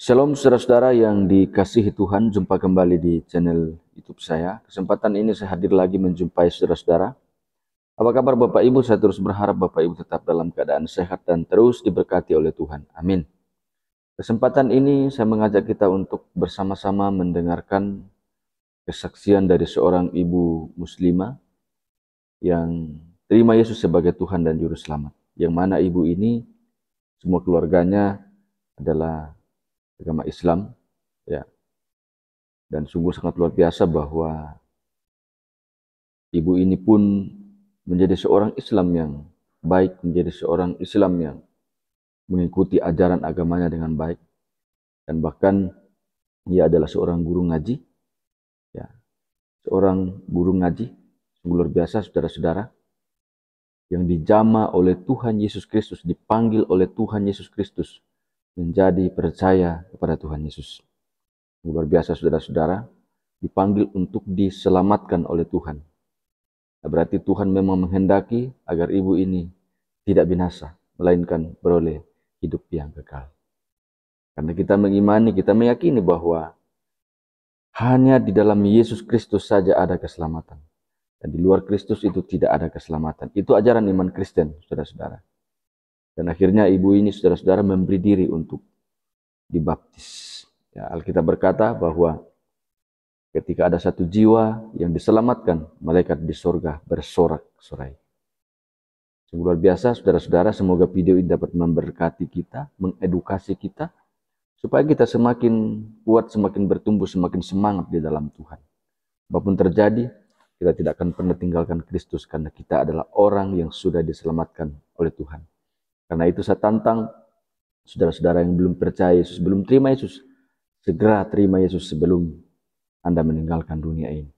Shalom saudara-saudara yang dikasihi Tuhan, jumpa kembali di channel YouTube saya. Kesempatan ini saya hadir lagi menjumpai saudara-saudara. Apa kabar Bapak Ibu? Saya terus berharap Bapak Ibu tetap dalam keadaan sehat dan terus diberkati oleh Tuhan. Amin. Kesempatan ini saya mengajak kita untuk bersama-sama mendengarkan kesaksian dari seorang ibu muslimah yang terima Yesus sebagai Tuhan dan Juru Selamat. Yang mana ibu ini, semua keluarganya adalah agama Islam, ya. Dan sungguh sangat luar biasa bahwa ibu ini pun menjadi seorang Islam yang baik, menjadi seorang Islam yang mengikuti ajaran agamanya dengan baik. Dan bahkan ia adalah seorang guru ngaji, ya, seorang guru ngaji, sungguh luar biasa saudara-saudara, yang dijamah oleh Tuhan Yesus Kristus, dipanggil oleh Tuhan Yesus Kristus menjadi percaya kepada Tuhan Yesus. Luar biasa saudara-saudara, dipanggil untuk diselamatkan oleh Tuhan. Nah, berarti Tuhan memang menghendaki agar ibu ini tidak binasa, melainkan beroleh hidup yang kekal. Karena kita mengimani, kita meyakini bahwa hanya di dalam Yesus Kristus saja ada keselamatan. Dan di luar Kristus itu tidak ada keselamatan. Itu ajaran iman Kristen, saudara-saudara. Dan akhirnya ibu ini, saudara-saudara, memberi diri untuk dibaptis. Ya, Alkitab berkata bahwa ketika ada satu jiwa yang diselamatkan, malaikat di sorga bersorak-sorai. Sungguh luar biasa, saudara-saudara. Semoga video ini dapat memberkati kita, mengedukasi kita, supaya kita semakin kuat, semakin bertumbuh, semakin semangat di dalam Tuhan. Apapun terjadi, kita tidak akan pernah tinggalkan Kristus, karena kita adalah orang yang sudah diselamatkan oleh Tuhan. Karena itu saya tantang saudara-saudara yang belum percaya Yesus, belum terima Yesus, segera terima Yesus sebelum Anda meninggalkan dunia ini.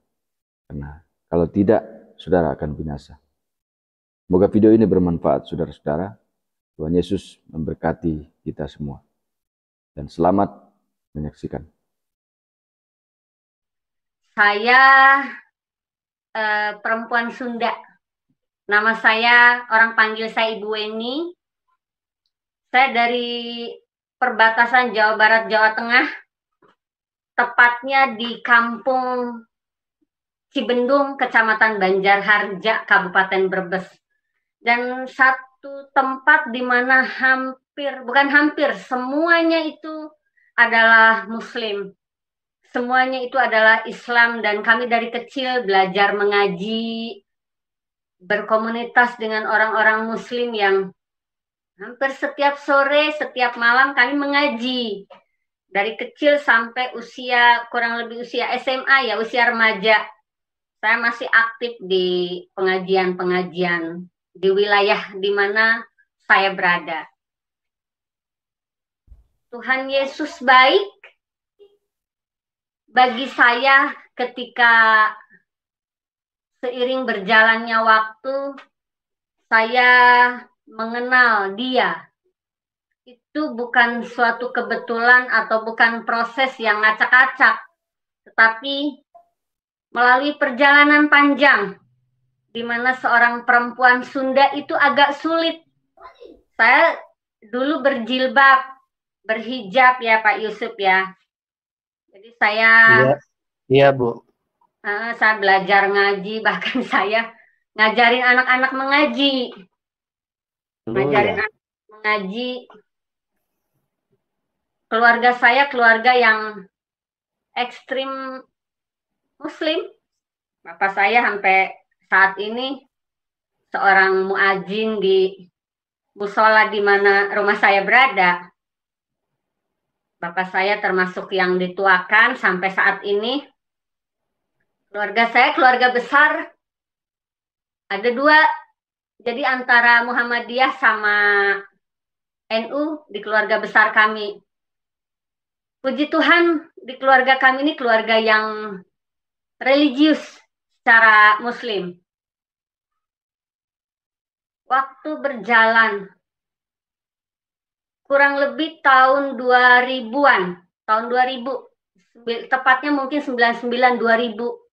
Karena kalau tidak, saudara akan binasa. Semoga video ini bermanfaat saudara-saudara. Tuhan Yesus memberkati kita semua. Dan selamat menyaksikan. Saya perempuan Sunda. Nama saya, orang panggil saya Ibu Weni. Saya dari perbatasan Jawa Barat, Jawa Tengah. Tepatnya di Kampung Cibendung, Kecamatan Banjarharja, Kabupaten Brebes. Dan satu tempat di mana semuanya itu adalah Muslim. Semuanya itu adalah Islam, dan kami dari kecil belajar mengaji, berkomunitas dengan orang-orang Muslim yang hampir setiap sore, setiap malam kami mengaji. Dari kecil sampai kurang lebih usia SMA, ya usia remaja. Saya masih aktif di pengajian-pengajian di wilayah di mana saya berada. Tuhan Yesus baik bagi saya ketika seiring berjalannya waktu saya mengenal Dia. Itu bukan suatu kebetulan atau bukan proses yang acak-acak, tetapi melalui perjalanan panjang, di mana seorang perempuan Sunda itu agak sulit. Saya dulu berjilbab, berhijab ya Pak Yusuf ya. Jadi saya Iya Bu. Saya belajar ngaji, bahkan saya ngajarin anak-anak mengaji. Anak mengaji. Keluarga saya keluarga yang ekstrim Muslim. Bapak saya sampai saat ini seorang muadzin di musola di mana rumah saya berada. Bapak saya termasuk yang dituakan sampai saat ini. Keluarga saya keluarga besar. Ada dua. Jadi antara Muhammadiyah sama NU di keluarga besar kami. Puji Tuhan, di keluarga kami ini keluarga yang religius secara Muslim. Waktu berjalan, kurang lebih tahun 2000-an, tahun 2000, tepatnya mungkin 99-2000.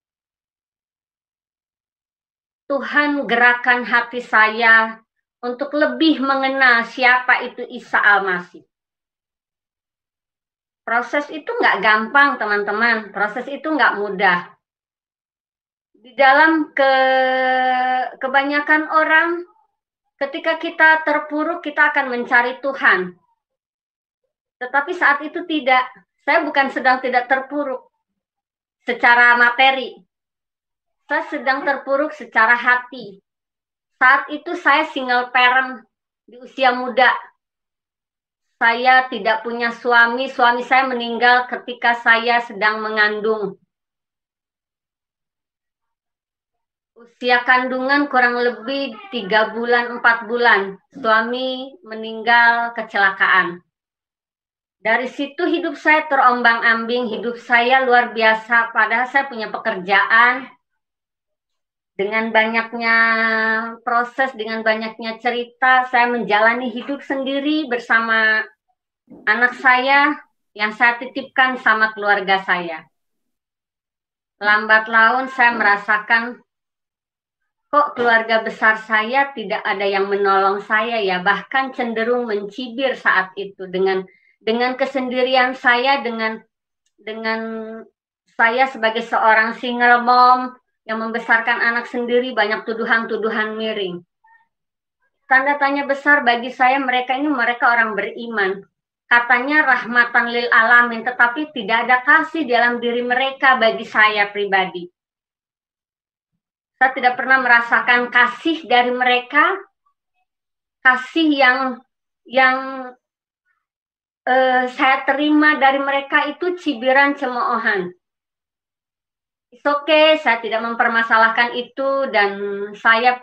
Tuhan gerakan hati saya untuk lebih mengenal siapa itu Isa Al-Masih. Proses itu nggak gampang, teman-teman. Proses itu nggak mudah. Di dalam kebanyakan orang, ketika kita terpuruk, kita akan mencari Tuhan. Tetapi saat itu tidak. Saya bukan sedang tidak terpuruk secara materi. Saya sedang terpuruk secara hati. Saat itu saya single parent di usia muda. Saya tidak punya suami. Suami saya meninggal ketika saya sedang mengandung. Usia kandungan kurang lebih 3 bulan, 4 bulan. Suami meninggal kecelakaan. Dari situ hidup saya terombang-ambing, hidup saya luar biasa. Padahal saya punya pekerjaan. Dengan banyaknya proses, dengan banyaknya cerita, saya menjalani hidup sendiri bersama anak saya yang saya titipkan sama keluarga saya. Lambat laun saya merasakan, kok keluarga besar saya tidak ada yang menolong saya ya, bahkan cenderung mencibir saat itu dengan kesendirian saya, dengan saya sebagai seorang single mom yang membesarkan anak sendiri, banyak tuduhan-tuduhan miring. Tanda tanya besar bagi saya, mereka orang beriman. Katanya rahmatan lil alamin, tetapi tidak ada kasih dalam diri mereka bagi saya pribadi. Saya tidak pernah merasakan kasih dari mereka, kasih yang saya terima dari mereka itu cibiran, cemoohan. It's okay, saya tidak mempermasalahkan itu, dan saya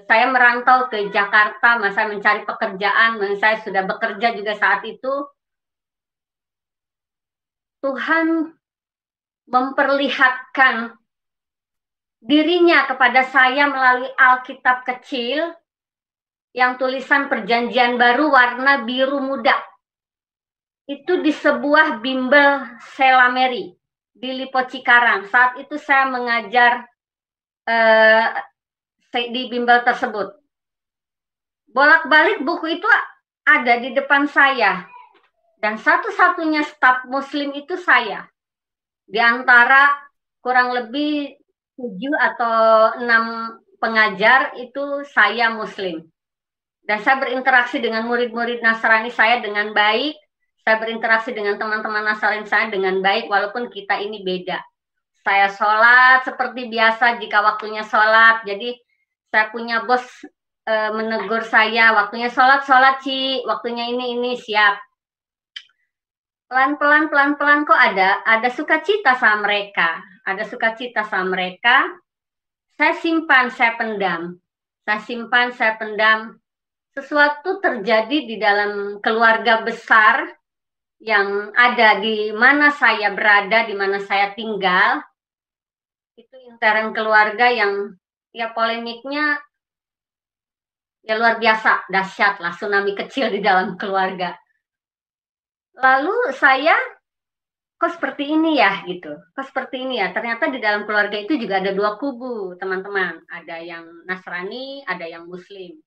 saya merantau ke Jakarta, saya mencari pekerjaan, saya sudah bekerja juga saat itu. Tuhan memperlihatkan dirinya kepada saya melalui Alkitab kecil yang tulisan Perjanjian Baru warna biru muda. Itu di sebuah bimbel Selameri di Lipo Cikarang. Saat itu saya mengajar di bimbel tersebut. Bolak-balik buku itu ada di depan saya. Dan satu-satunya staf muslim itu saya. Di antara kurang lebih 7 atau 6 pengajar itu saya muslim. Dan saya berinteraksi dengan murid-murid Nasrani saya dengan baik. Saya berinteraksi dengan teman-teman Nasrani saya dengan baik, walaupun kita ini beda. Saya sholat seperti biasa jika waktunya sholat. Jadi saya punya bos menegur saya, waktunya sholat Ci, waktunya ini siap. Pelan-pelan kok ada sukacita sama mereka. Ada sukacita sama mereka. Saya simpan, saya pendam. Saya simpan, saya pendam. Sesuatu terjadi di dalam keluarga besar yang ada di mana saya berada, di mana saya tinggal. Itu intern keluarga yang ya polemiknya ya luar biasa, dahsyat lah, tsunami kecil di dalam keluarga. Lalu saya, kok seperti ini ya gitu, kok seperti ini ya. Ternyata di dalam keluarga itu juga ada 2 kubu, teman-teman. Ada yang Nasrani, ada yang Muslim.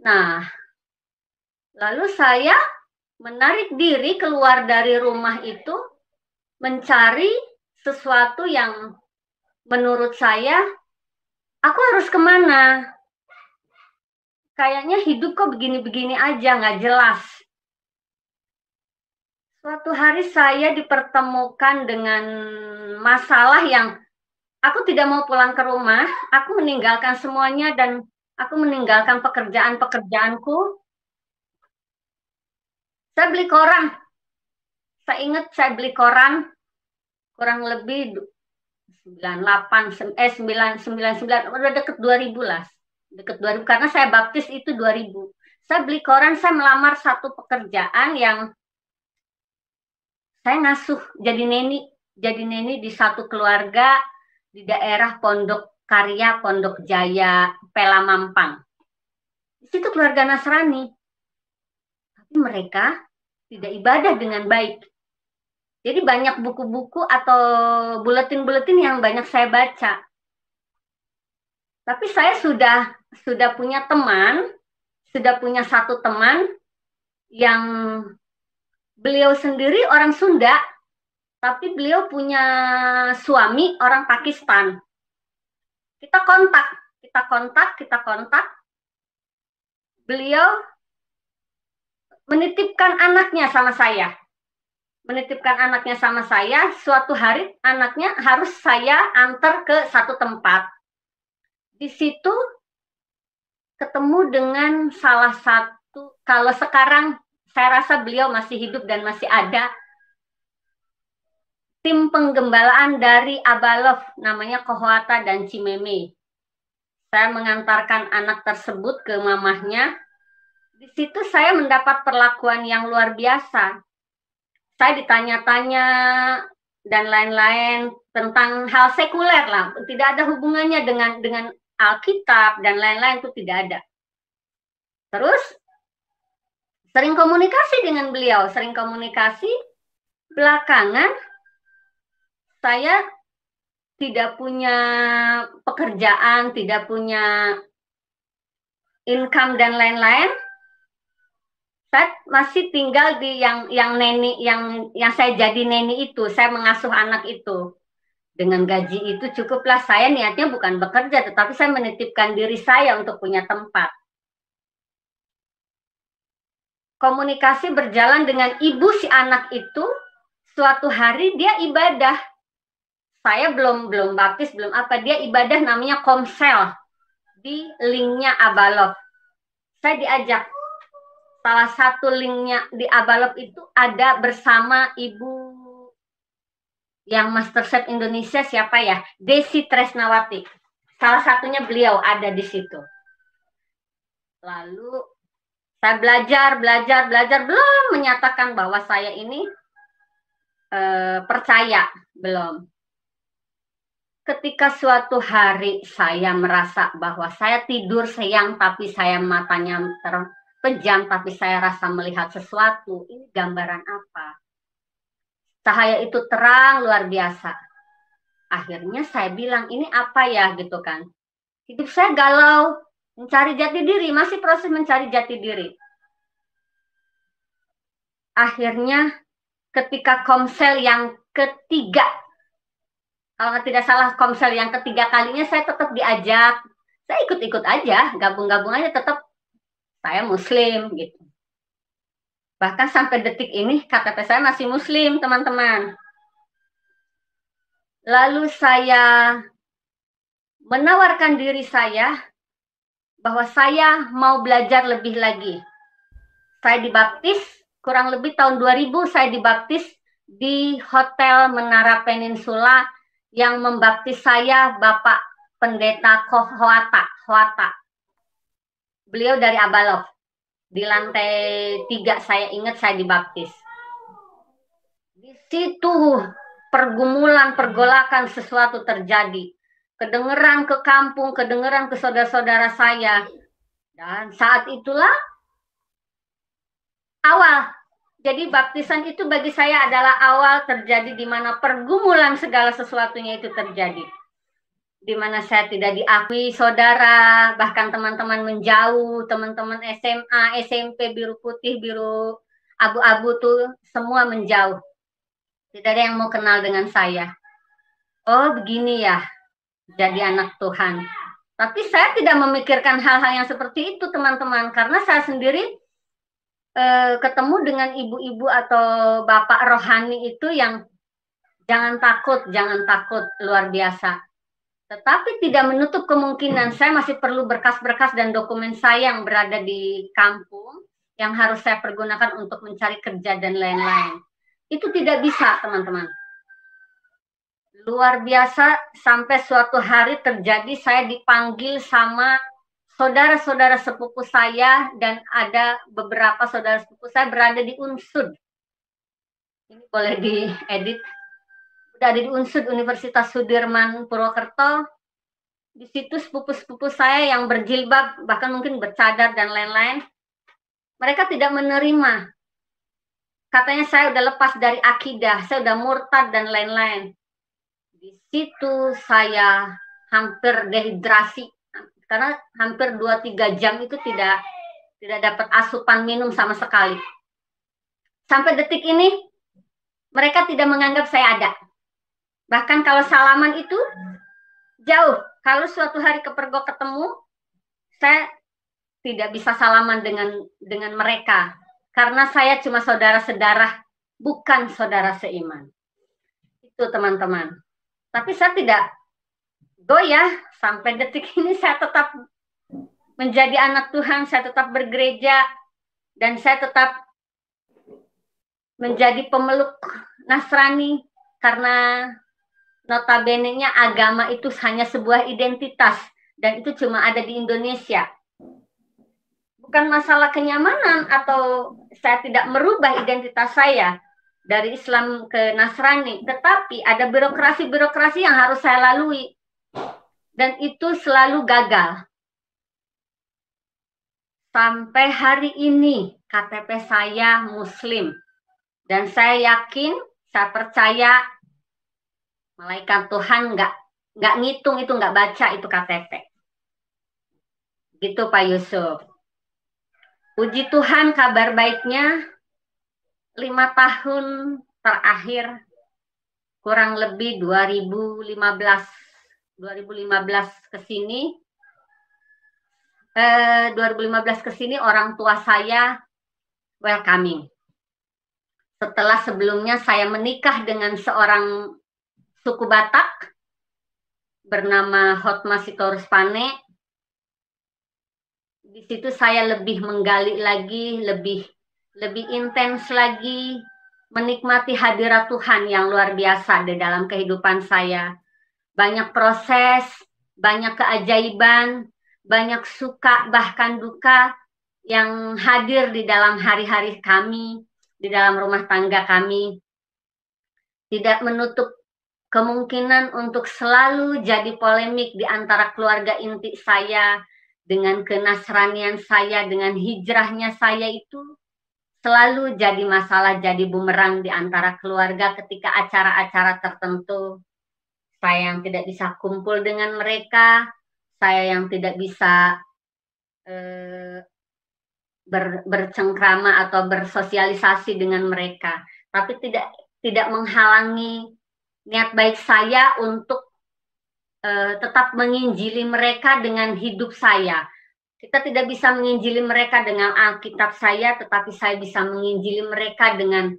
Nah, lalu saya menarik diri keluar dari rumah itu, mencari sesuatu yang menurut saya, aku harus kemana? Kayaknya hidup kok begini-begini aja, nggak jelas. Suatu hari saya dipertemukan dengan masalah yang aku tidak mau pulang ke rumah, aku meninggalkan semuanya dan aku meninggalkan pekerjaan-pekerjaanku. Saya beli koran. Saya ingat saya beli koran kurang lebih 99, udah deket 2000 lah. Deket 2000 karena saya baptis itu 2000. Saya beli koran, saya melamar satu pekerjaan yang saya ngasuh jadi neni di satu keluarga di daerah Pondok Karya, Pondok Jaya, Pelamampang. Di situ keluarga Nasrani. Tapi mereka tidak ibadah dengan baik. Jadi banyak buku-buku atau buletin-buletin yang banyak saya baca. Tapi saya sudah punya teman, sudah punya satu teman yang beliau sendiri orang Sunda, tapi beliau punya suami orang Pakistan. Kita kontak. Beliau menitipkan anaknya sama saya. Suatu hari anaknya harus saya antar ke satu tempat. Di situ ketemu dengan salah satu, kalau sekarang saya rasa beliau masih hidup dan masih ada, tim penggembalaan dari Abalov, namanya Kohwata dan Cimeme. Saya mengantarkan anak tersebut ke mamahnya. Di situ saya mendapat perlakuan yang luar biasa. Saya ditanya-tanya dan lain-lain tentang hal sekuler lah, tidak ada hubungannya dengan Alkitab dan lain-lain, itu tidak ada. Terus sering komunikasi dengan beliau, belakangan saya tidak punya pekerjaan, tidak punya income dan lain-lain. Saya masih tinggal di yang neni, yang saya jadi neni itu, saya mengasuh anak itu. Dengan gaji itu cukuplah, saya niatnya bukan bekerja, tetapi saya menitipkan diri saya untuk punya tempat. Komunikasi berjalan dengan ibu si anak itu. Suatu hari dia ibadah. Saya belum baptis, belum apa, dia ibadah namanya komsel di linknya Abalov. Saya diajak. Salah satu linknya di Abalov itu ada bersama ibu yang Masterchef Indonesia, siapa ya? Desi Tresnawati. Salah satunya beliau ada di situ. Lalu saya belajar, belum menyatakan bahwa saya ini percaya, belum. Ketika suatu hari saya merasa bahwa saya tidur siang tapi saya matanya terpejam, tapi saya rasa melihat sesuatu. Ini gambaran apa? Cahaya itu terang luar biasa. Akhirnya saya bilang, ini apa ya gitu kan. Hidup saya galau, mencari jati diri, masih proses mencari jati diri. Akhirnya ketika komsel yang ketiga, kalau tidak salah komsel yang ketiga kalinya, saya tetap diajak. Saya ikut-ikut aja, gabung-gabung aja, tetap saya muslim gitu. Bahkan sampai detik ini KTP saya masih muslim, teman-teman. Lalu saya menawarkan diri saya bahwa saya mau belajar lebih lagi. Saya dibaptis, kurang lebih tahun 2000 saya dibaptis di Hotel Menara Peninsula, yang membaptis saya Bapak Pendeta Kohwata. Beliau dari Abalov. Di lantai 3 saya ingat saya dibaptis. Di situ pergumulan, pergolakan sesuatu terjadi. Kedengeran ke kampung, kedengeran ke saudara-saudara saya. Dan saat itulah awal. Jadi baptisan itu bagi saya adalah awal terjadi di mana pergumulan segala sesuatunya itu terjadi. Di mana saya tidak diakui saudara, bahkan teman-teman menjauh, teman-teman SMA, SMP, biru putih, biru abu-abu tuh semua menjauh. Tidak ada yang mau kenal dengan saya. Oh begini ya, jadi anak Tuhan. Tapi saya tidak memikirkan hal-hal yang seperti itu, teman-teman, karena saya sendiri ketemu dengan ibu-ibu atau bapak rohani itu yang jangan takut, luar biasa. Tetapi tidak menutup kemungkinan saya masih perlu berkas-berkas dan dokumen saya yang berada di kampung yang harus saya pergunakan untuk mencari kerja dan lain-lain. Itu tidak bisa, teman-teman. Luar biasa, sampai suatu hari terjadi saya dipanggil sama saudara-saudara sepupu saya, dan ada beberapa saudara sepupu saya berada di Unsud. Ini boleh diedit. Udah ada di Unsud, Universitas Sudirman Purwokerto. Di situ sepupu-sepupu saya yang berjilbab, bahkan mungkin bercadar dan lain-lain, mereka tidak menerima. Katanya saya udah lepas dari akidah, saya udah murtad dan lain-lain. Di situ saya hampir dehidrasi. Karena hampir 2-3 jam itu tidak dapat asupan minum sama sekali. Sampai detik ini, mereka tidak menganggap saya ada. Bahkan kalau salaman itu jauh. Kalau suatu hari kepergok ketemu, saya tidak bisa salaman dengan mereka. Karena saya cuma saudara sedarah, bukan saudara seiman. Itu teman-teman. Tapi saya tidak goyah. Sampai detik ini saya tetap menjadi anak Tuhan, saya tetap bergereja, dan saya tetap menjadi pemeluk Nasrani, karena notabene-nya agama itu hanya sebuah identitas, dan itu cuma ada di Indonesia. Bukan masalah kenyamanan atau saya tidak merubah identitas saya dari Islam ke Nasrani, tetapi ada birokrasi-birokrasi yang harus saya lalui, dan itu selalu gagal. Sampai hari ini KTP saya Muslim, dan saya yakin, saya percaya malaikat Tuhan nggak ngitung itu, nggak baca itu KTP. Gitu Pak Yusuf. Puji Tuhan, kabar baiknya 5 tahun terakhir, kurang lebih 2015 ke sini, 2015 ke sini orang tua saya welcoming. Setelah sebelumnya saya menikah dengan seorang suku Batak bernama Hotma Sitorus Pane. Di situ saya lebih menggali lagi, lebih intens lagi, menikmati hadirat Tuhan yang luar biasa di dalam kehidupan saya. Banyak proses, banyak keajaiban, banyak suka bahkan duka yang hadir di dalam hari-hari kami, di dalam rumah tangga kami. Tidak menutup kemungkinan untuk selalu jadi polemik di antara keluarga inti saya, dengan kenasranian saya, dengan hijrahnya saya, itu selalu jadi masalah, jadi bumerang di antara keluarga ketika acara-acara tertentu. Saya yang tidak bisa kumpul dengan mereka, saya yang tidak bisa bercengkrama atau bersosialisasi dengan mereka. Tapi tidak menghalangi niat baik saya untuk tetap menginjili mereka dengan hidup saya. Kita tidak bisa menginjili mereka dengan Alkitab saya, tetapi saya bisa menginjili mereka dengan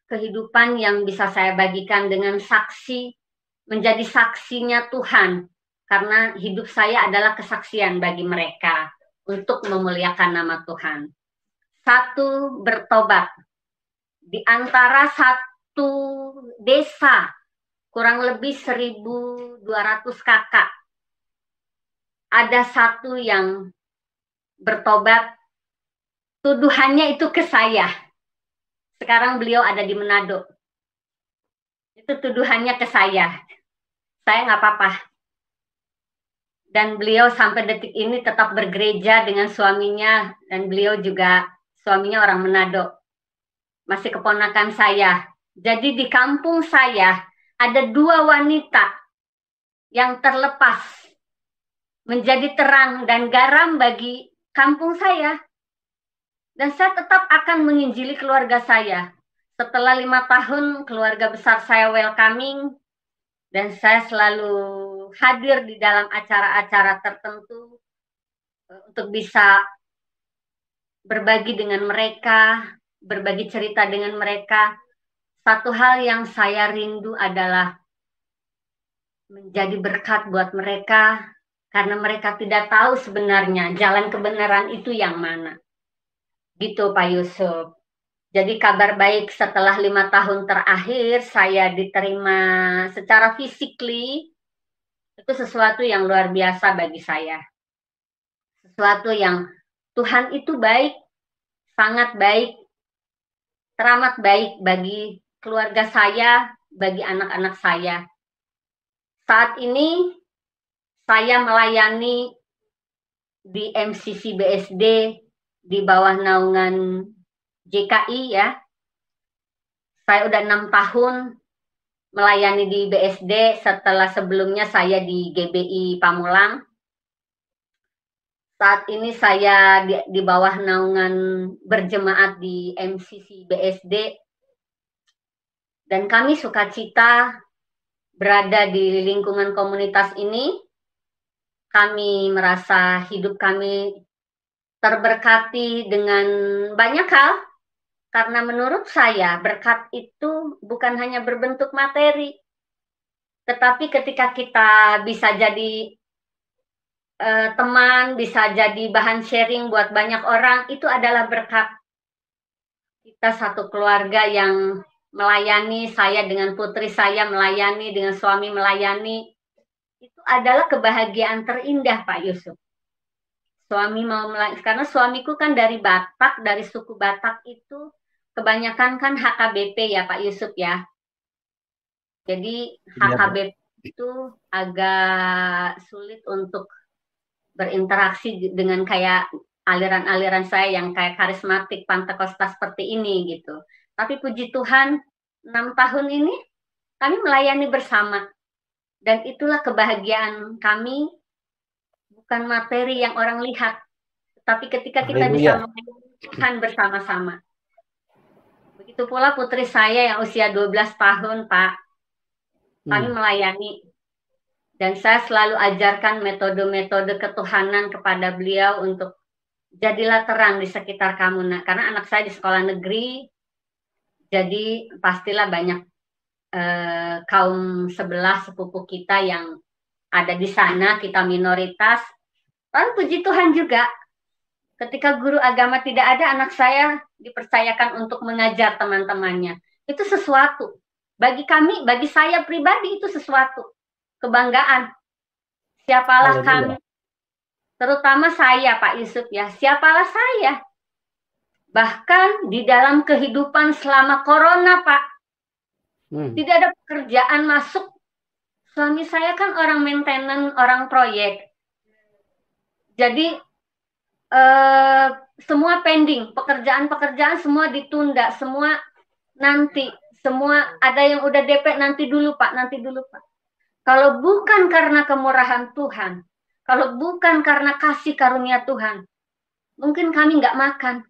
kehidupan yang bisa saya bagikan dengan saksi, menjadi saksinya Tuhan. Karena hidup saya adalah kesaksian bagi mereka untuk memuliakan nama Tuhan. 1, bertobat. Di antara satu desa, kurang lebih 1.200 kakak, ada satu yang bertobat. Tuduhannya itu ke saya. Sekarang beliau ada di Manado. Itu tuduhannya ke saya. Saya nggak apa-apa. Dan beliau sampai detik ini tetap bergereja dengan suaminya. Dan beliau juga, suaminya orang Manado. Masih keponakan saya. Jadi di kampung saya ada 2 wanita yang terlepas, menjadi terang dan garam bagi kampung saya. Dan saya tetap akan menginjili keluarga saya. Setelah 5 tahun keluarga besar saya welcoming, dan saya selalu hadir di dalam acara-acara tertentu untuk bisa berbagi dengan mereka, berbagi cerita dengan mereka. Satu hal yang saya rindu adalah menjadi berkat buat mereka, karena mereka tidak tahu sebenarnya jalan kebenaran itu yang mana. Gitu Pak Yusuf. Jadi kabar baik, setelah 5 tahun terakhir saya diterima secara physically, itu sesuatu yang luar biasa bagi saya. Sesuatu yang Tuhan itu baik, sangat baik, teramat baik bagi keluarga saya, bagi anak-anak saya. Saat ini saya melayani di MCC BSD di bawah naungan JKI ya. Saya udah 6 tahun melayani di BSD, setelah sebelumnya saya di GBI Pamulang. Saat ini saya di bawah naungan berjemaat di MCC BSD, dan kami sukacita berada di lingkungan komunitas ini. Kami merasa hidup kami terberkati dengan banyak hal, karena menurut saya berkat itu bukan hanya berbentuk materi, tetapi ketika kita bisa jadi teman, bisa jadi bahan sharing buat banyak orang, itu adalah berkat. Kita satu keluarga yang melayani, saya dengan putri saya melayani, dengan suami melayani, itu adalah kebahagiaan terindah, Pak Yusuf. Suami mau melayani, karena suamiku kan dari Batak, dari suku Batak itu kebanyakan kan HKBP ya Pak Yusuf ya. Jadi HKBP itu agak sulit untuk berinteraksi dengan kayak aliran-aliran saya yang kayak karismatik, Pantekosta seperti ini gitu. Tapi puji Tuhan, 6 tahun ini kami melayani bersama. Dan itulah kebahagiaan kami, bukan materi yang orang lihat, tapi ketika kita bisa melayani Tuhan bersama-sama. Begitu pula putri saya yang usia 12 tahun, Pak. Kami melayani. Dan saya selalu ajarkan metode-metode ketuhanan kepada beliau untuk jadilah terang di sekitar kamu. Nah, karena anak saya di sekolah negeri, jadi pastilah banyak kaum sebelah sepupu kita yang ada di sana, kita minoritas. Lalu puji Tuhan juga, ketika guru agama tidak ada, anak saya dipercayakan untuk mengajar teman-temannya. Itu sesuatu. Bagi kami, bagi saya pribadi itu sesuatu. Kebanggaan. Siapalah kami, terutama saya Pak Yusuf ya, siapalah saya. Bahkan di dalam kehidupan selama corona Pak, tidak ada pekerjaan masuk. Suami saya kan orang maintenance, orang proyek. Jadi semua pending, pekerjaan-pekerjaan semua ditunda, semua nanti, semua ada yang udah DP nanti dulu Pak, nanti dulu Pak. Kalau bukan karena kemurahan Tuhan, kalau bukan karena kasih karunia Tuhan, mungkin kami nggak makan.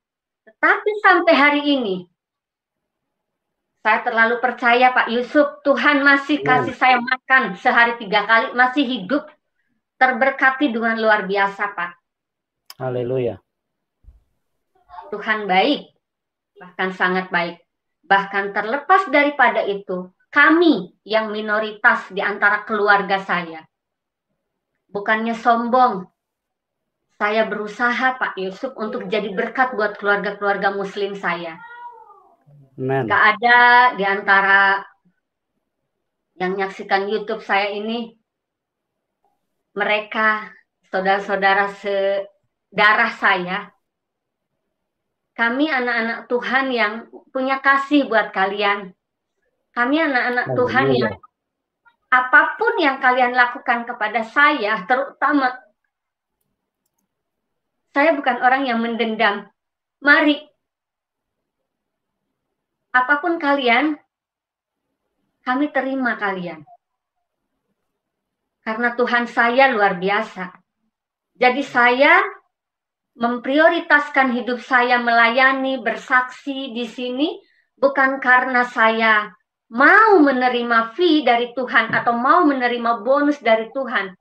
Tetapi sampai hari ini, saya terlalu percaya Pak Yusuf, Tuhan masih kasih saya makan sehari 3 kali, masih hidup, terberkati dengan luar biasa Pak. Haleluya. Tuhan baik, bahkan sangat baik. Bahkan terlepas daripada itu, kami yang minoritas di antara keluarga saya, bukannya sombong, saya berusaha Pak Yusuf untuk jadi berkat buat keluarga-keluarga muslim saya. Gak ada di antara yang menyaksikan YouTube saya ini, mereka saudara-saudara sedarah saya, kami anak-anak Tuhan yang punya kasih buat kalian. Kami anak-anak Tuhan yang apapun yang kalian lakukan kepada saya, terutama saya bukan orang yang mendendam. Mari, apapun kalian, kami terima kalian. Karena Tuhan saya luar biasa. Jadi saya memprioritaskan hidup saya melayani, bersaksi di sini, bukan karena saya mau menerima fee dari Tuhan atau mau menerima bonus dari Tuhan,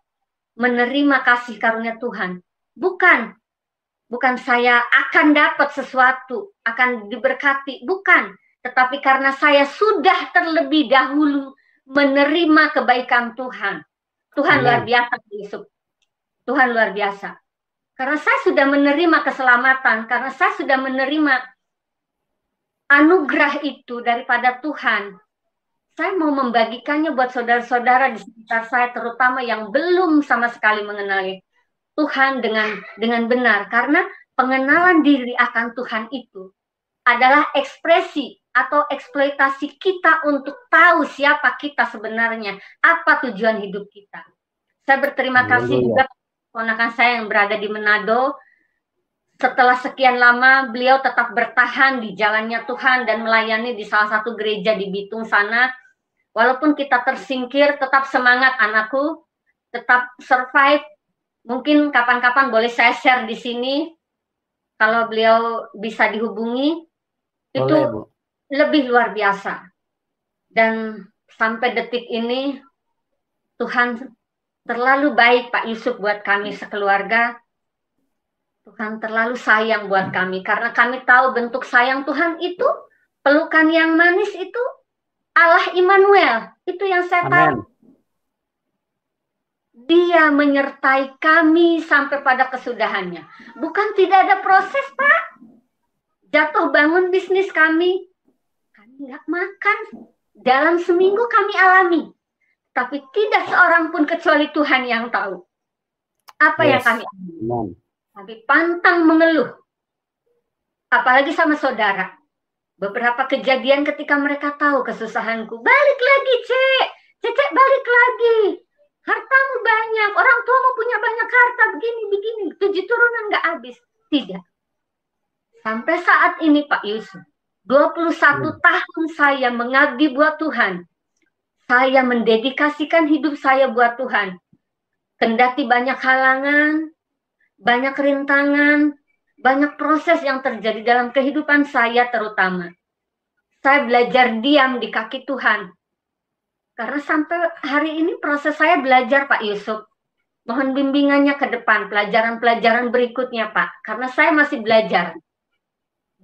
menerima kasih karunia Tuhan. Bukan saya akan dapat sesuatu, akan diberkati, bukan. Tetapi karena saya sudah terlebih dahulu menerima kebaikan Tuhan. Tuhan luar biasa, Yusuf. Tuhan luar biasa. Karena saya sudah menerima keselamatan, karena saya sudah menerima anugerah itu daripada Tuhan. Saya mau membagikannya buat saudara-saudara di sekitar saya, terutama yang belum sama sekali mengenali Tuhan dengan benar. Karena pengenalan diri akan Tuhan itu adalah ekspresi atau eksploitasi kita untuk tahu siapa kita sebenarnya, apa tujuan hidup kita. Saya berterima kasih juga ponakan saya yang berada di Manado. Setelah sekian lama, beliau tetap bertahan di jalannya Tuhan dan melayani di salah satu gereja di Bitung sana. Walaupun kita tersingkir, tetap semangat anakku, tetap survive. Mungkin kapan-kapan boleh saya share di sini, kalau beliau bisa dihubungi, itu Boleh, Bu. lebih luar biasa. Dan sampai detik ini, Tuhan terlalu baik Pak Yusuf buat kami sekeluarga. Tuhan terlalu sayang buat kami, karena kami tahu bentuk sayang Tuhan itu, pelukan yang manis itu, Allah Immanuel. Itu yang saya tahu. Amin. Dia menyertai kami sampai pada kesudahannya. Bukan tidak ada proses, Pak. Jatuh bangun bisnis kami nggak makan. Dalam seminggu kami alami. Tapi tidak seorang pun kecuali Tuhan yang tahu. Apa yang kami alami. Kami pantang mengeluh. Apalagi sama saudara. Beberapa kejadian ketika mereka tahu kesusahanku. Balik lagi, Cek balik lagi. Hartamu banyak, orang tuamu punya banyak harta, begini, 7 turunan nggak habis. Tidak. Sampai saat ini Pak Yusuf, 21 tahun saya mengabdi buat Tuhan. Saya mendedikasikan hidup saya buat Tuhan. Kendati banyak halangan, banyak rintangan, banyak proses yang terjadi dalam kehidupan saya terutama. Saya belajar diam di kaki Tuhan. Karena sampai hari ini proses saya belajar Pak Yusuf. Mohon bimbingannya ke depan, pelajaran-pelajaran berikutnya Pak. Karena saya masih belajar.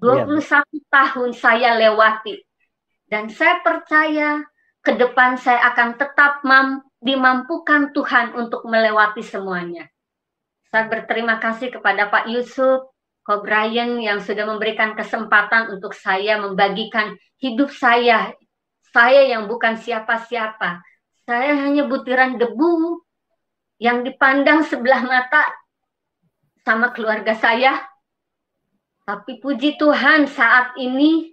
21 tahun saya lewati. Dan saya percaya ke depan saya akan tetap dimampukan Tuhan untuk melewati semuanya. Saya berterima kasih kepada Pak Yusuf, Ko Brian yang sudah memberikan kesempatan untuk saya membagikan hidup saya. Saya yang bukan siapa-siapa. Saya hanya butiran debu yang dipandang sebelah mata sama keluarga saya. Tapi puji Tuhan saat ini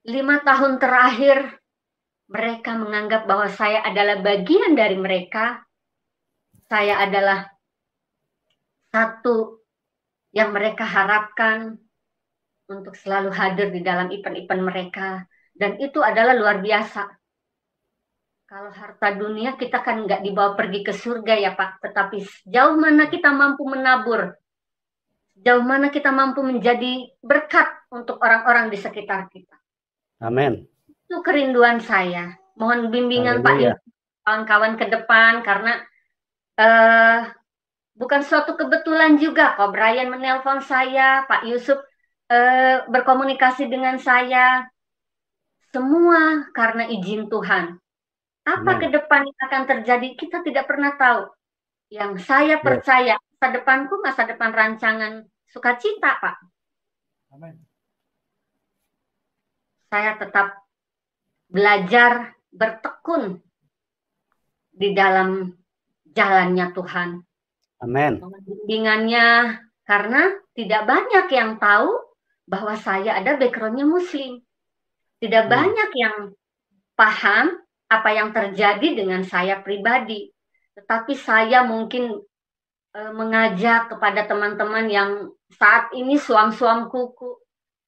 5 tahun terakhir mereka menganggap bahwa saya adalah bagian dari mereka. Saya adalah satu yang mereka harapkan untuk selalu hadir di dalam event-event mereka. Dan itu adalah luar biasa. Kalau harta dunia kita kan nggak dibawa pergi ke surga ya Pak. Tetapi sejauh mana kita mampu menabur. Sejauh mana kita mampu menjadi berkat untuk orang-orang di sekitar kita. Amin. Itu kerinduan saya. Mohon bimbingan Pak Yusuf, kawan-kawan ke depan. Karena bukan suatu kebetulan juga. Ko Brian menelpon saya, Pak Yusuf berkomunikasi dengan saya. Semua karena izin Tuhan. Apa ke depan yang akan terjadi, kita tidak pernah tahu. Yang saya percaya, masa depanku masa depan rancangan sukacita, Pak. Amin. Saya tetap belajar bertekun di dalam jalannya Tuhan. Amin. Bimbingannya, karena tidak banyak yang tahu bahwa saya ada backgroundnya Muslim. Tidak banyak yang paham apa yang terjadi dengan saya pribadi. Tetapi saya mungkin mengajak kepada teman-teman yang saat ini suam-suam kuku.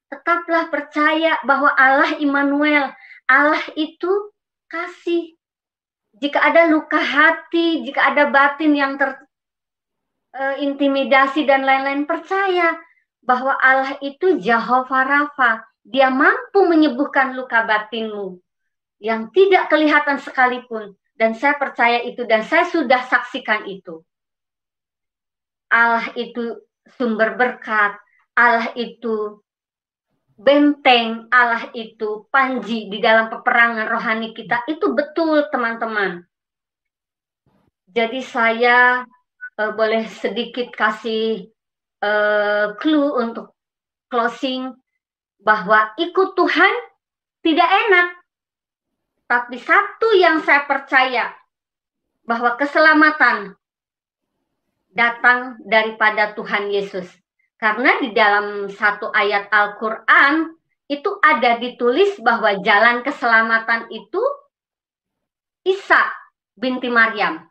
Tetaplah percaya bahwa Allah Immanuel, Allah itu kasih. Jika ada luka hati, jika ada batin yang terintimidasi dan lain-lain, percaya bahwa Allah itu Jehovah Rafa. Dia mampu menyembuhkan luka batinmu yang tidak kelihatan sekalipun. Dan saya percaya itu dan saya sudah saksikan itu. Allah itu sumber berkat, Allah itu benteng, Allah itu panji di dalam peperangan rohani kita. Itu betul teman-teman. Jadi saya boleh sedikit kasih clue untuk closing. Bahwa ikut Tuhan tidak enak. Tapi satu yang saya percaya, bahwa keselamatan datang daripada Tuhan Yesus. Karena di dalam satu ayat Al-Quran, itu ada ditulis bahwa jalan keselamatan itu Isa binti Maryam.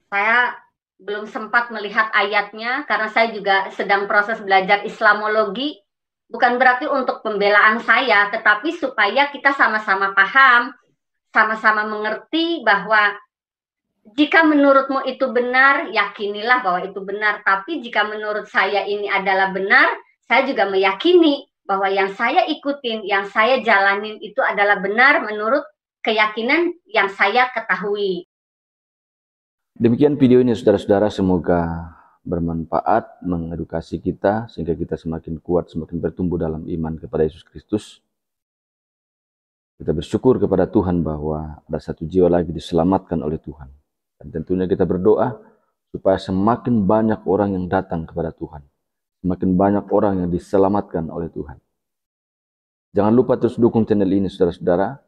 Saya belum sempat melihat ayatnya, karena saya juga sedang proses belajar Islamologi. Bukan berarti untuk pembelaan saya, tetapi supaya kita sama-sama paham, sama-sama mengerti bahwa Jika menurutmu itu benar, yakinilah bahwa itu benar. Tapi jika menurut saya ini adalah benar, saya juga meyakini bahwa yang saya ikutin, yang saya jalanin itu adalah benar menurut keyakinan yang saya ketahui. Demikian video ini saudara-saudara, semoga bermanfaat, mengedukasi kita sehingga kita semakin kuat, semakin bertumbuh dalam iman kepada Yesus Kristus. Kita bersyukur kepada Tuhan bahwa ada satu jiwa lagi diselamatkan oleh Tuhan. Dan tentunya kita berdoa supaya semakin banyak orang yang datang kepada Tuhan. Semakin banyak orang yang diselamatkan oleh Tuhan. Jangan lupa terus dukung channel ini saudara-saudara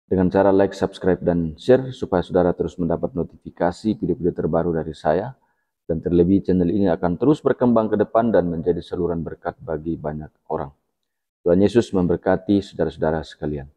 dengan cara like, subscribe, dan share supaya saudara terus mendapat notifikasi video-video terbaru dari saya. Dan terlebih channel ini akan terus berkembang ke depan dan menjadi saluran berkat bagi banyak orang. Tuhan Yesus memberkati saudara-saudara sekalian.